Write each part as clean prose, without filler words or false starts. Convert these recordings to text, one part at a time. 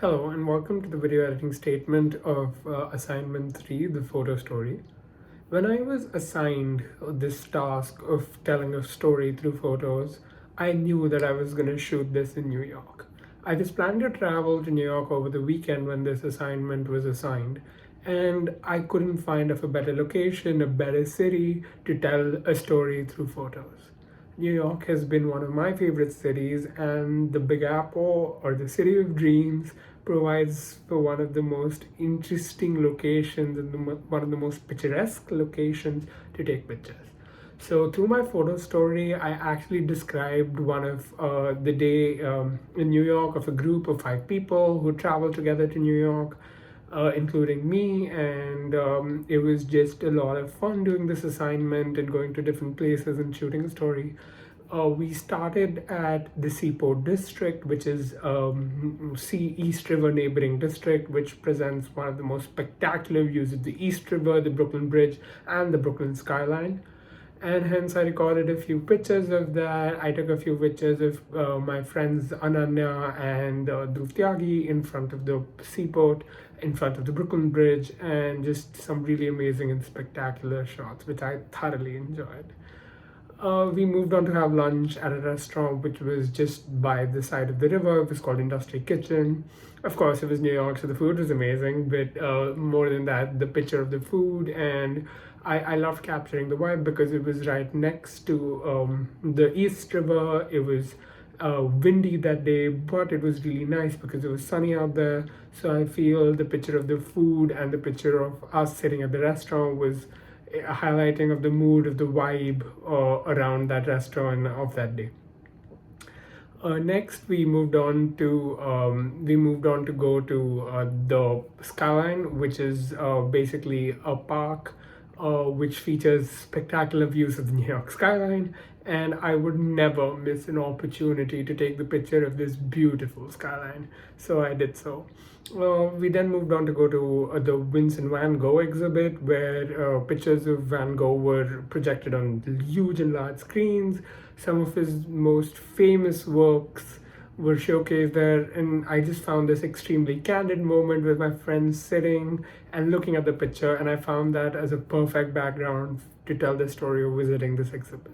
Hello and welcome to the video editing statement of assignment 3, the photo story. When I was assigned this task of telling a story through photos, I knew that I was going to shoot this in New York. I was planning to travel to New York over the weekend when this assignment was assigned, and I couldn't find a better location, a better city to tell a story through photos. New York has been one of my favorite cities, and the Big Apple, or the City of Dreams, provides for one of the most interesting locations and one of the most picturesque locations to take pictures. So through my photo story, I actually described one of the day in New York of a group of 5 people who traveled together to New York, including me, and it was just a lot of fun doing this assignment and going to different places and shooting a story. We started at the Seaport District, which is Sea East River neighboring district, which presents one of the most spectacular views of the East River, the Brooklyn Bridge, and the Brooklyn skyline. And hence, I recorded a few pictures of that. I took a few pictures of my friends Ananya and Dhruv Tyagi in front of the seaport, in front of the Brooklyn Bridge, and just some really amazing and spectacular shots, which I thoroughly enjoyed. We moved on to have lunch at a restaurant which was just by the side of the river. It was called Industry Kitchen. Of course, it was New York, so the food was amazing, but more than that, the picture of the food, and I loved capturing the vibe because it was right next to the East River. It was windy that day, but it was really nice because it was sunny out there. So I feel the picture of the food and the picture of us sitting at the restaurant was a highlighting of the mood, of the vibe around that restaurant of that day. Next, we moved on to go to the Skyline, which is basically a park which features spectacular views of the New York skyline. And I would never miss an opportunity to take the picture of this beautiful skyline, so I did so. We then moved on to go to the Vincent van Gogh exhibit, where pictures of Van Gogh were projected on huge and large screens. Some of his most famous works were showcased there, and I just found this extremely candid moment with my friends sitting and looking at the picture, and I found that as a perfect background to tell the story of visiting this exhibit.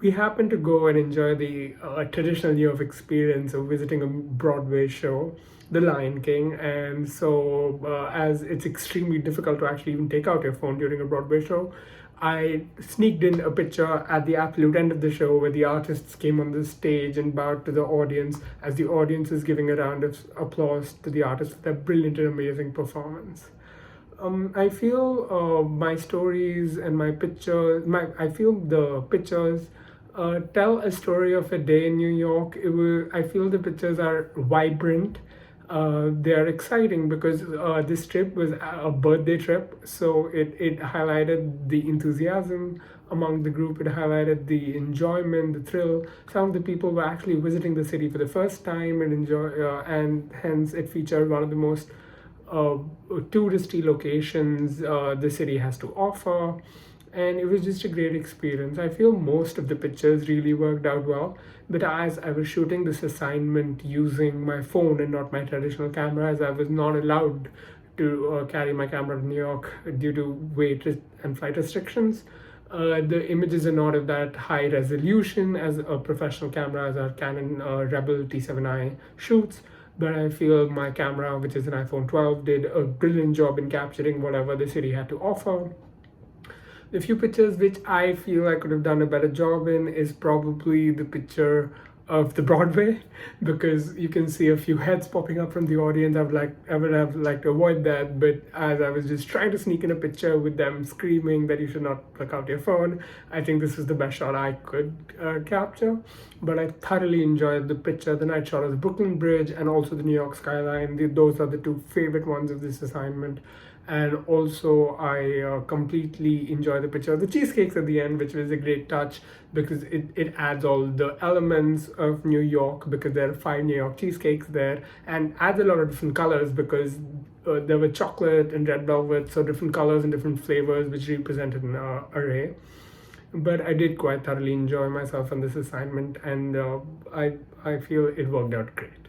We happened to go and enjoy the traditional New York experience of visiting a Broadway show, The Lion King. And so, as it's extremely difficult to actually even take out your phone during a Broadway show, I sneaked in a picture at the absolute end of the show where the artists came on the stage and bowed to the audience as the audience is giving a round of applause to the artists for their brilliant and amazing performance. I feel my stories and I feel the pictures tell a story of a day in New York. I feel the pictures are vibrant. They are exciting because this trip was a birthday trip, so it highlighted the enthusiasm among the group. It highlighted the enjoyment, the thrill. Some of the people were actually visiting the city for the first time and hence it featured one of the most touristy locations the city has to offer, and it was just a great experience. I feel most of the pictures really worked out well, but as I was shooting this assignment using my phone and not my traditional camera, as I was not allowed to carry my camera to New York due to and flight restrictions, the images are not of that high resolution as a professional camera, as our Canon Rebel T7i shoots. But I feel my camera, which is an iPhone 12, did a brilliant job in capturing whatever the city had to offer. The few pictures which I feel I could have done a better job in is probably the picture of the Broadway, because you can see a few heads popping up from the audience. I would have liked to avoid that, but as I was just trying to sneak in a picture with them screaming that you should not pluck out your phone, I think this was the best shot I could capture. But I thoroughly enjoyed the picture, the night shot of the Brooklyn Bridge and also the New York skyline. Those are the two favorite ones of this assignment. And also, I completely enjoy the picture of the cheesecakes at the end, which was a great touch because it adds all the elements of New York, because there are 5 New York cheesecakes there, and adds a lot of different colors because there were chocolate and red velvet, so different colors and different flavors, which represented an array. But I did quite thoroughly enjoy myself on this assignment, and I feel it worked out great.